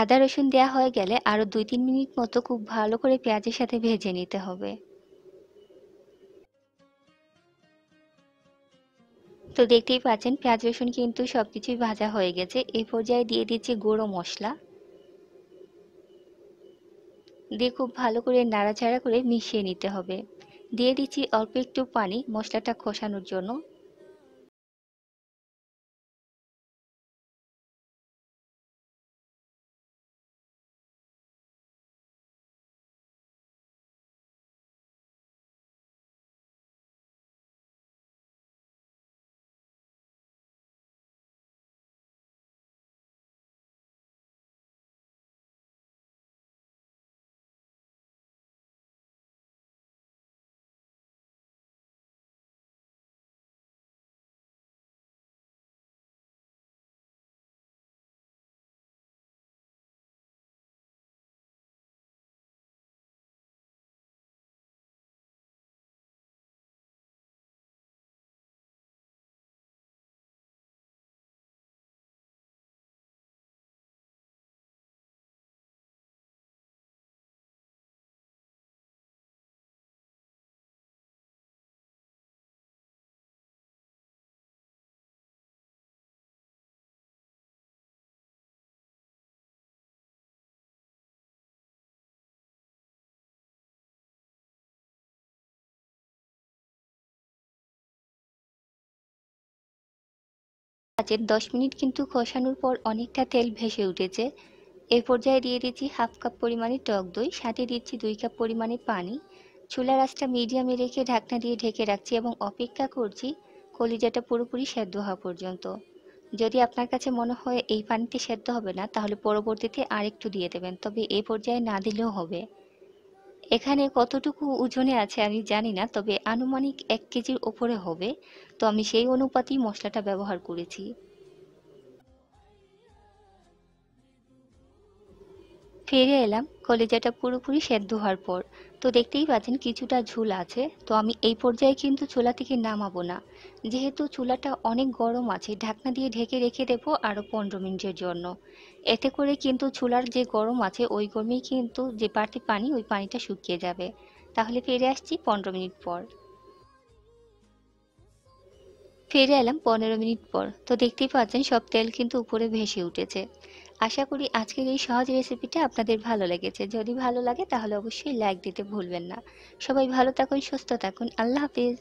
আদা রসুন দেওয়া হয়ে গেলে আরও 2-3 মিনিট মতো খুব ভালো করে পেঁয়াজের সাথে ভেজে নিতে হবে। তো দেখতেই পাচ্ছেন পেঁয়াজ রসুন কিন্তু সবকিছুই ভাজা হয়ে গেছে। এই পর্যায়ে দিয়ে দিচ্ছি গুঁড়ো মশলা, দিয়ে খুব ভালো করে নাড়াচাড়া করে মিশিয়ে নিতে হবে। দিয়ে দিচ্ছি অল্প একটু পানি মশলাটা কষানোর জন্য। পেঁয়াজের 10 মিনিট কিন্তু কষানোর পর অনেকটা তেল ভেসে উঠেছে। এই পর্যায়ে দিয়ে দিচ্ছি হাফ কাপ পরিমাণে টক দই, সাথে দিচ্ছি 2 কাপ পরিমাণে পানি। চুলার আঁচটা মিডিয়ামে রেখে ঢাকনা দিয়ে ঢেকে রাখছি এবং অপেক্ষা করছি কলিজাটা পুরোপুরি সেদ্ধ হওয়া পর্যন্ত। যদি আপনার কাছে মনে হয় এই পানিতে সেদ্ধ হবে না, তাহলে পরবর্তীতে আরেকটু দিয়ে দেবেন, তবে এই পর্যায়ে না দিলেও হবে। এখানে কতটুকু ওজনে আছে আমি জানি না, তবে আনুমানিক 1 কেজির ওপরে হবে। তো আমি সেই অনুপাতেই মশলাটা ব্যবহার করেছি। ফিরে এলাম কলিজাটা পুরোপুরি সেদ্ধ হওয়ার পর। তো দেখতেই পাচ্ছেন কিছুটা ঝোল আছে। তো আমি এই পর্যায়ে কিন্তু চুলা থেকে নামাবো না, যেহেতু চুলাটা অনেক গরম আছে। ঢাকনা দিয়ে ঢেকে রেখে দেবো আরও 15 মিনিটের জন্য। এতে করে কিন্তু চুলার যে গরম আছে ওই গরমেই কিন্তু যে বাড়তি পানি ওই পানিটা শুকিয়ে যাবে। তাহলে ফিরে আসছি 15 মিনিট পর। ফিরে এলাম 15 মিনিট পর। তো দেখতেই পাচ্ছেন সব তেল কিন্তু উপরে ভেসে উঠেছে। আশা করি আজকের এই সহজ রেসিপিটা আপনাদের ভালো লেগেছে। যদি ভালো লাগে তাহলে অবশ্যই লাইক দিতে ভুলবেন না। সবাই ভালো থাকুন, সুস্থ থাকুন। আল্লাহ হাফিজ।